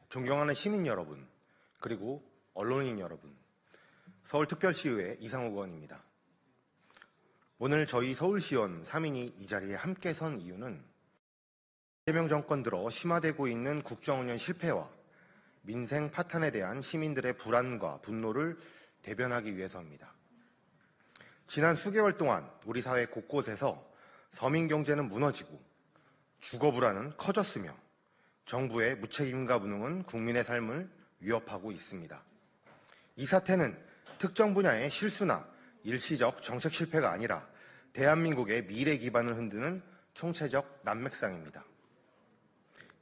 존경하는 시민 여러분, 그리고 언론인 여러분, 서울특별시의회 이상욱 의원입니다. 오늘 저희 서울시의원 3인이 이 자리에 함께 선 이유는 이재명 정권 들어 심화되고 있는 국정운영 실패와 민생 파탄에 대한 시민들의 불안과 분노를 대변하기 위해서입니다. 지난 수개월 동안 우리 사회 곳곳에서 서민 경제는 무너지고 주거 불안은 커졌으며 정부의 무책임과 무능은 국민의 삶을 위협하고 있습니다. 이 사태는 특정 분야의 실수나 일시적 정책 실패가 아니라 대한민국의 미래 기반을 흔드는 총체적 난맥상입니다.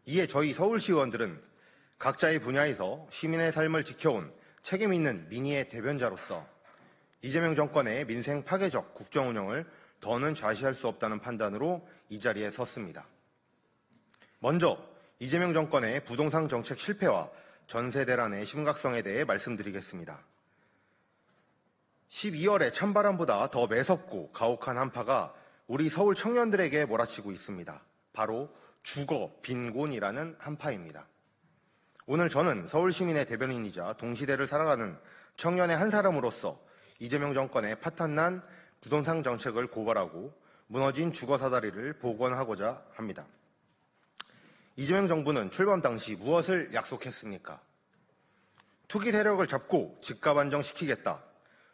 이에 저희 서울시의원들은 각자의 분야에서 시민의 삶을 지켜온 책임 있는 민의의 대변자로서 이재명 정권의 민생 파괴적 국정운영을 더는 좌시할 수 없다는 판단으로 이 자리에 섰습니다. 먼저 이재명 정권의 부동산 정책 실패와 전세 대란의 심각성에 대해 말씀드리겠습니다. 12월의 찬바람보다 더 매섭고 가혹한 한파가 우리 서울 청년들에게 몰아치고 있습니다. 바로 주거 빈곤이라는 한파입니다. 오늘 저는 서울 시민의 대변인이자 동시대를 살아가는 청년의 한 사람으로서 이재명 정권의 파탄난 부동산 정책을 고발하고 무너진 주거 사다리를 복원하고자 합니다. 이재명 정부는 출범 당시 무엇을 약속했습니까? 투기 세력을 잡고 집값 안정시키겠다.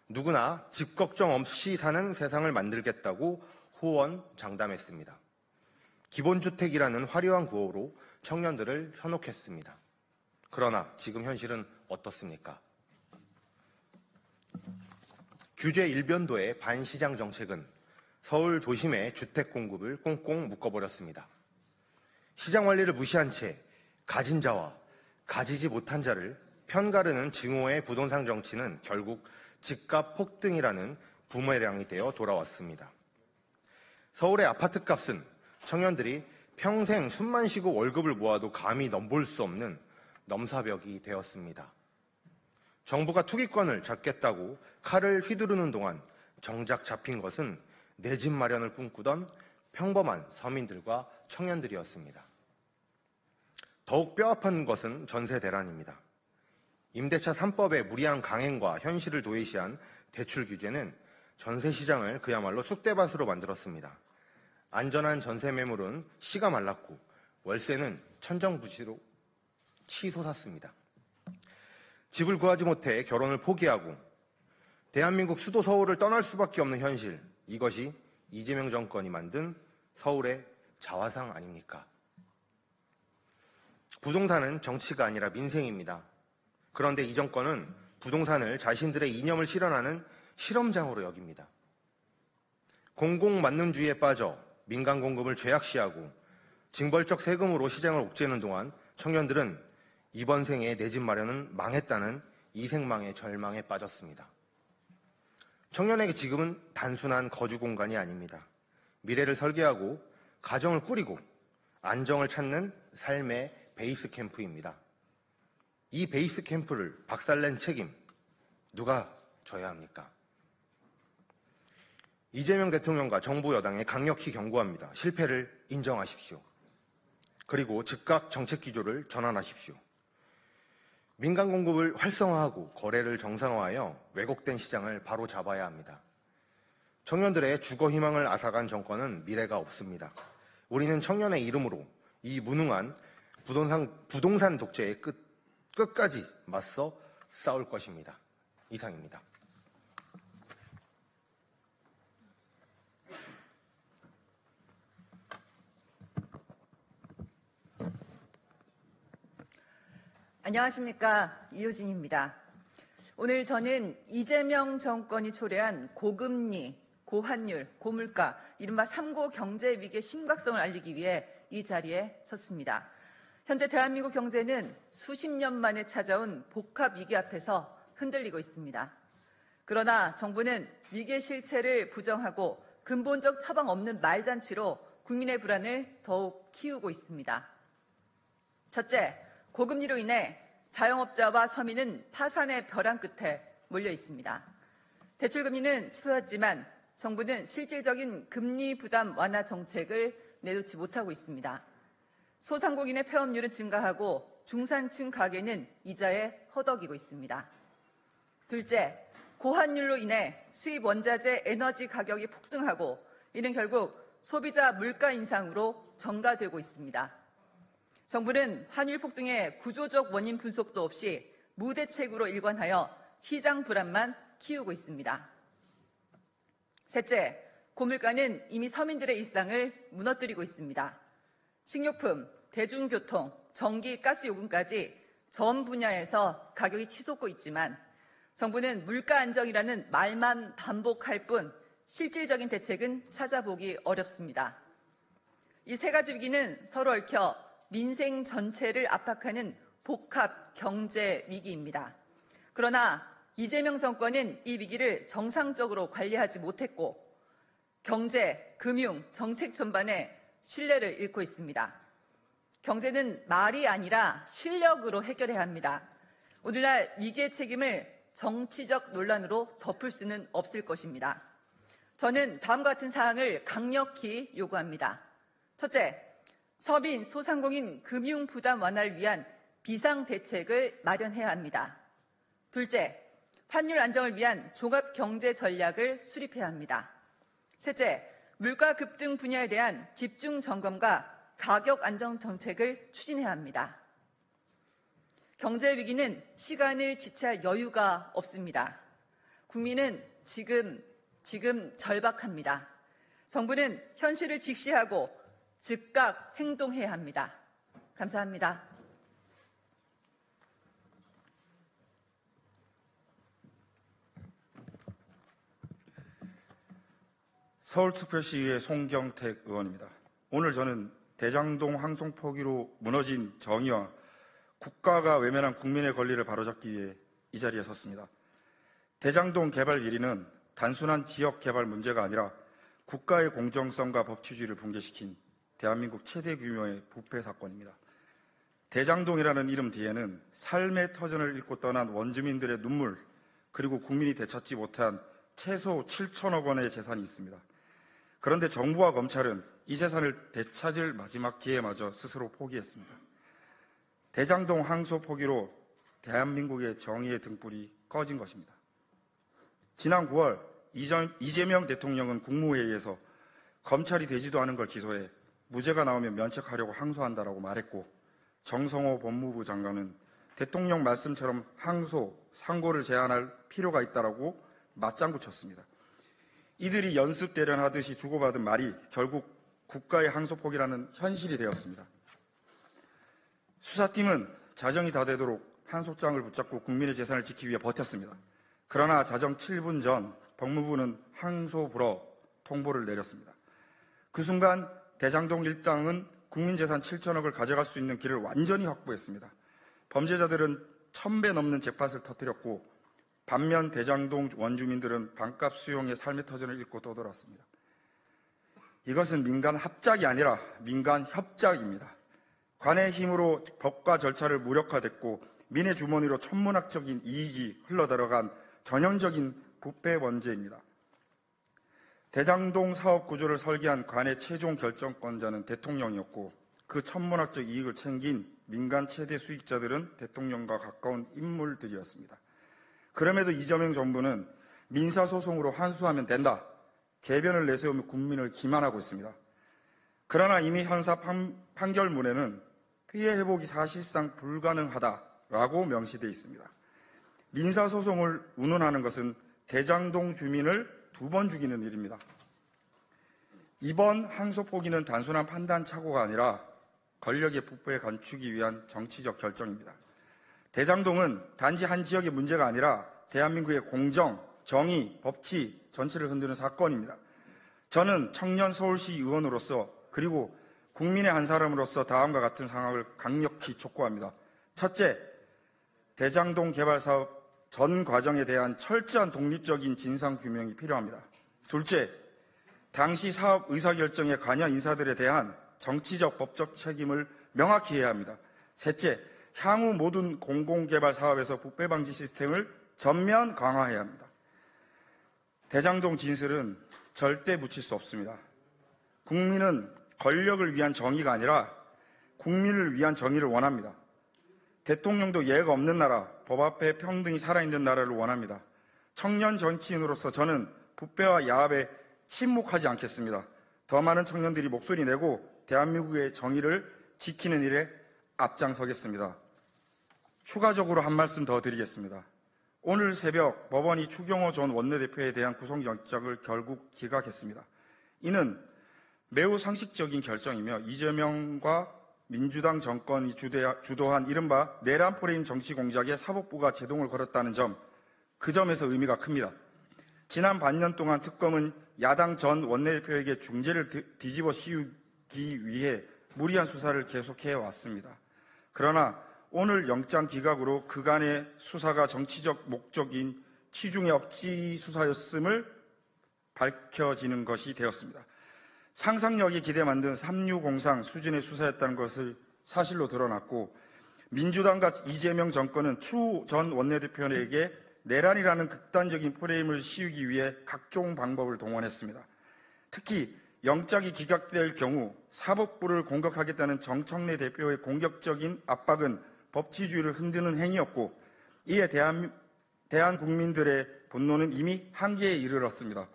누구나 집 걱정 없이 사는 세상을 만들겠다고 호언장담했습니다. 기본주택이라는 화려한 구호로 청년들을 현혹했습니다. 그러나 지금 현실은 어떻습니까? 규제 일변도의 반시장 정책은 서울 도심의 주택 공급을 꽁꽁 묶어버렸습니다. 시장 원리를 무시한 채 가진 자와 가지지 못한 자를 편가르는 증오의 부동산 정치는 결국 집값 폭등이라는 부메랑이 되어 돌아왔습니다. 서울의 아파트값은 청년들이 평생 숨만 쉬고 월급을 모아도 감히 넘볼 수 없는 넘사벽이 되었습니다. 정부가 투기권을 잡겠다고 칼을 휘두르는 동안 정작 잡힌 것은 내 집 마련을 꿈꾸던 평범한 서민들과 청년들이었습니다. 더욱 뼈아픈 것은 전세 대란입니다. 임대차 3법의 무리한 강행과 현실을 도외시한 대출 규제는 전세 시장을 그야말로 쑥대밭으로 만들었습니다. 안전한 전세 매물은 씨가 말랐고 월세는 천정부지로 치솟았습니다. 집을 구하지 못해 결혼을 포기하고 대한민국 수도 서울을 떠날 수밖에 없는 현실, 이것이 이재명 정권이 만든 서울의 자화상 아닙니까? 부동산은 정치가 아니라 민생입니다. 그런데 이 정권은 부동산을 자신들의 이념을 실현하는 실험장으로 여깁니다. 공공만능주의에 빠져 민간 공급을 죄악시하고 징벌적 세금으로 시장을 옥죄는 동안 청년들은 이번 생에 내 집 마련은 망했다는 이생망의 절망에 빠졌습니다. 청년에게 지금은 단순한 거주 공간이 아닙니다. 미래를 설계하고 가정을 꾸리고 안정을 찾는 삶의 베이스 캠프입니다. 이 베이스 캠프를 박살낸 책임 누가 져야 합니까? 이재명 대통령과 정부 여당에 강력히 경고합니다. 실패를 인정하십시오. 그리고 즉각 정책 기조를 전환하십시오. 민간 공급을 활성화하고 거래를 정상화하여 왜곡된 시장을 바로 잡아야 합니다. 청년들의 주거 희망을 앗아간 정권은 미래가 없습니다. 우리는 청년의 이름으로 이 무능한 부동산 독재의 끝까지 맞서 싸울 것입니다. 이상입니다. 안녕하십니까. 이효진입니다. 오늘 저는 이재명 정권이 초래한 고금리, 고환율, 고물가, 이른바 3고 경제 위기의 심각성을 알리기 위해 이 자리에 섰습니다. 현재 대한민국 경제는 수십 년 만에 찾아온 복합 위기 앞에서 흔들리고 있습니다. 그러나 정부는 위기의 실체를 부정하고 근본적 처방 없는 말잔치로 국민의 불안을 더욱 키우고 있습니다. 첫째, 고금리로 인해 자영업자와 서민은 파산의 벼랑 끝에 몰려 있습니다. 대출금리는 치솟았지만 정부는 실질적인 금리 부담 완화 정책을 내놓지 못하고 있습니다. 소상공인의 폐업률은 증가하고 중산층 가계는 이자에 허덕이고 있습니다. 둘째, 고환율로 인해 수입 원자재 에너지 가격이 폭등하고 이는 결국 소비자 물가 인상으로 전가되고 있습니다. 정부는 환율 폭등의 구조적 원인 분석도 없이 무대책으로 일관하여 시장 불안만 키우고 있습니다. 셋째, 고물가는 이미 서민들의 일상을 무너뜨리고 있습니다. 식료품, 대중교통, 전기, 가스 요금까지 전 분야에서 가격이 치솟고 있지만 정부는 물가 안정이라는 말만 반복할 뿐 실질적인 대책은 찾아보기 어렵습니다. 이 세 가지 위기는 서로 얽혀 민생 전체를 압박하는 복합 경제 위기입니다. 그러나 이재명 정권은 이 위기를 정상적으로 관리하지 못했고 경제, 금융, 정책 전반에 신뢰를 잃고 있습니다. 경제는 말이 아니라 실력으로 해결해야 합니다. 오늘날 위기의 책임을 정치적 논란으로 덮을 수는 없을 것입니다. 저는 다음과 같은 사항을 강력히 요구합니다. 첫째, 서민, 소상공인 금융 부담 완화를 위한 비상대책을 마련해야 합니다. 둘째, 환율 안정을 위한 종합 경제 전략을 수립해야 합니다. 셋째, 물가 급등 분야에 대한 집중 점검과 가격 안정 정책을 추진해야 합니다. 경제 위기는 시간을 지체할 여유가 없습니다. 국민은 지금 절박합니다. 정부는 현실을 직시하고 즉각 행동해야 합니다. 감사합니다. 서울특별시의 송경택 의원입니다. 오늘 저는 대장동 항송 포기로 무너진 정의와 국가가 외면한 국민의 권리를 바로잡기 위해 이 자리에 섰습니다. 대장동 개발 비리는 단순한 지역 개발 문제가 아니라 국가의 공정성과 법치주의를 붕괴시킨 대한민국 최대 규모의 부패 사건입니다. 대장동이라는 이름 뒤에는 삶의 터전을 잃고 떠난 원주민들의 눈물, 그리고 국민이 되찾지 못한 최소 7천억 원의 재산이 있습니다. 그런데 정부와 검찰은 이 재산을 되찾을 마지막 기회마저 스스로 포기했습니다. 대장동 항소 포기로 대한민국의 정의의 등불이 꺼진 것입니다. 지난 9월 이재명 대통령은 국무회의에서 검찰이 되지도 않은 걸 기소해 무죄가 나오면 면책하려고 항소한다라고 말했고, 정성호 법무부 장관은 대통령 말씀처럼 항소, 상고를 제한할 필요가 있다라고 맞장구 쳤습니다. 이들이 연습 대련하듯이 주고받은 말이 결국 국가의 항소 포기라는 현실이 되었습니다. 수사팀은 자정이 다 되도록 항소장을 붙잡고 국민의 재산을 지키기 위해 버텼습니다. 그러나 자정 7분 전 법무부는 항소 불허 통보를 내렸습니다. 그 순간 대장동 일당은 국민 재산 7천억을 가져갈 수 있는 길을 완전히 확보했습니다. 범죄자들은 1000배 넘는 잭팟을 터뜨렸고, 반면 대장동 원주민들은 반값 수용의 삶의 터전을 잃고 떠돌았습니다. 이것은 민간 합작이 아니라 민간 협작입니다. 관의 힘으로 법과 절차를 무력화됐고 민의 주머니로 천문학적인 이익이 흘러들어간 전형적인 부패 원죄입니다. 대장동 사업 구조를 설계한 관의 최종 결정권자는 대통령이었고, 그 천문학적 이익을 챙긴 민간 최대 수익자들은 대통령과 가까운 인물들이었습니다. 그럼에도 이재명 정부는 민사소송으로 환수하면 된다, 개변을 내세우며 국민을 기만하고 있습니다. 그러나 이미 형사 판결문에는 피해 회복이 사실상 불가능하다라고 명시되어 있습니다. 민사소송을 운운하는 것은 대장동 주민을 2번 죽이는 일입니다. 이번 항소 포기는 단순한 판단 착오가 아니라 권력의 부패 감추기 위한 정치적 결정입니다. 대장동은 단지 한 지역의 문제가 아니라 대한민국의 공정, 정의, 법치 전체를 흔드는 사건입니다. 저는 청년 서울시 의원으로서 그리고 국민의 한 사람으로서 다음과 같은 상황을 강력히 촉구합니다. 첫째, 대장동 개발 사업 전 과정에 대한 철저한 독립적인 진상규명이 필요합니다. 둘째, 당시 사업 의사결정에 관여 인사들에 대한 정치적, 법적 책임을 명확히 해야 합니다. 셋째, 향후 모든 공공개발 사업에서 부패 방지 시스템을 전면 강화해야 합니다. 대장동 진술은 절대 묻힐 수 없습니다. 국민은 권력을 위한 정의가 아니라 국민을 위한 정의를 원합니다. 대통령도 예가 없는 나라, 법 앞에 평등이 살아있는 나라를 원합니다. 청년 정치인으로서 저는 부패와 야합에 침묵하지 않겠습니다. 더 많은 청년들이 목소리 내고 대한민국의 정의를 지키는 일에 앞장서겠습니다. 추가적으로 한 말씀 더 드리겠습니다. 오늘 새벽 법원이 추경호 전 원내대표에 대한 구속영장을 결국 기각했습니다. 이는 매우 상식적인 결정이며 이재명과 민주당 정권이 주도한 이른바 내란 프레임 정치 공작에 사법부가 제동을 걸었다는 점, 그 점에서 의미가 큽니다. 지난 반년 동안 특검은 야당 전 원내대표에게 중재를 뒤집어 씌우기 위해 무리한 수사를 계속해 왔습니다. 그러나 오늘 영장 기각으로 그간의 수사가 정치적 목적인 치중의 억지 수사였음을 밝혀지는 것이 되었습니다. 상상력이 기대 만든 삼류공상 수준의 수사였다는 것을 사실로 드러났고, 민주당과 이재명 정권은 추 전 원내대표에게 내란이라는 극단적인 프레임을 씌우기 위해 각종 방법을 동원했습니다. 특히 영장이 기각될 경우 사법부를 공격하겠다는 정청래 대표의 공격적인 압박은 법치주의를 흔드는 행위였고, 이에 대한 국민들의 분노는 이미 한계에 이르렀습니다.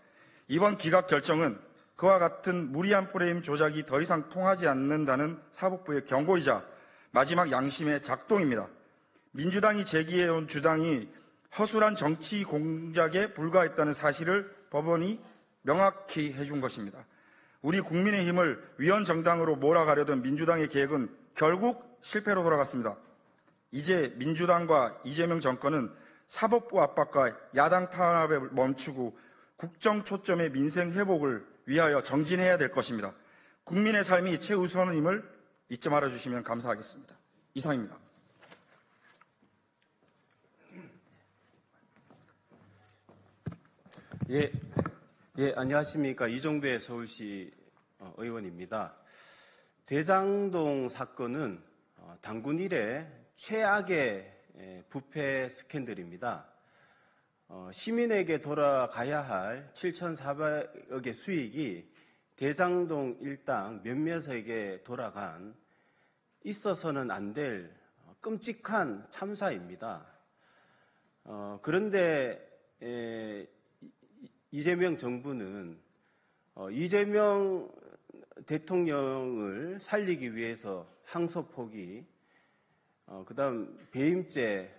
이번 기각 결정은 그와 같은 무리한 프레임 조작이 더 이상 통하지 않는다는 사법부의 경고이자 마지막 양심의 작동입니다. 민주당이 제기해온 주장이 허술한 정치 공작에 불과했다는 사실을 법원이 명확히 해준 것입니다. 우리 국민의힘을 위헌정당으로 몰아가려던 민주당의 계획은 결국 실패로 돌아갔습니다. 이제 민주당과 이재명 정권은 사법부 압박과 야당 탄압을 멈추고 국정 초점의 민생 회복을 위하여 정진해야 될 것입니다. 국민의 삶이 최우선임을 잊지 말아주시면 감사하겠습니다. 이상입니다. 안녕하십니까. 이종배 서울시 의원입니다. 대장동 사건은 당군 이래 최악의 부패 스캔들입니다. 시민에게 돌아가야 할 7,400억의 수익이 대장동 일당 몇몇에게 돌아간 있어서는 안 될 끔찍한 참사입니다. 그런데 이재명 정부는 이재명 대통령을 살리기 위해서 항소 포기, 그다음 배임죄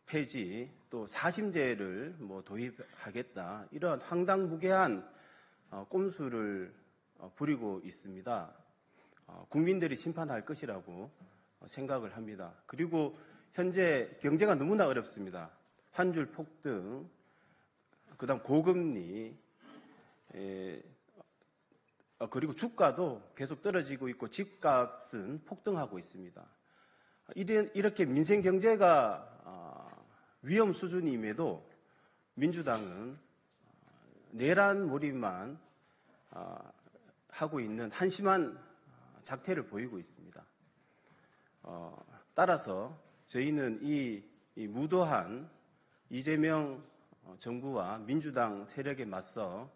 폐지, 또 사심제를 도입하겠다, 이런 황당무계한 꼼수를 부리고 있습니다. 국민들이 심판할 것이라고 생각을 합니다. 그리고 현재 경제가 너무나 어렵습니다. 환율 폭등, 그다음 고금리, 그리고 주가도 계속 떨어지고 있고 집값은 폭등하고 있습니다. 이렇게 민생 경제가 위험 수준임에도 민주당은 내란 몰입만 하고 있는 한심한 작태를 보이고 있습니다. 따라서 저희는 이 무도한 이재명 정부와 민주당 세력에 맞서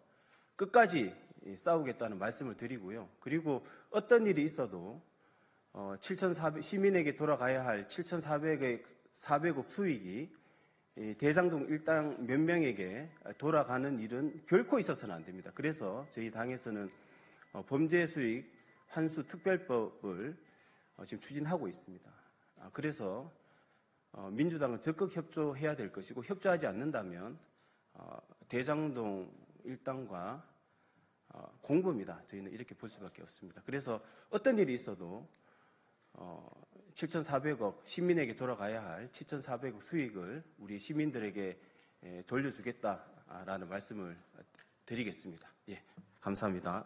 끝까지 싸우겠다는 말씀을 드리고요. 그리고 어떤 일이 있어도 시민에게 돌아가야 할 7,400억 수익이 대장동 일당 몇 명에게 돌아가는 일은 결코 있어서는 안 됩니다. 그래서 저희 당에서는 범죄수익 환수 특별법을 지금 추진하고 있습니다. 그래서 민주당은 적극 협조해야 될 것이고, 협조하지 않는다면 대장동 일당과 공범이다, 저희는 이렇게 볼 수밖에 없습니다. 그래서 어떤 일이 있어도 7,400억, 시민에게 돌아가야 할 7,400억 수익을 우리 시민들에게 돌려주겠다라는 말씀을 드리겠습니다. 감사합니다.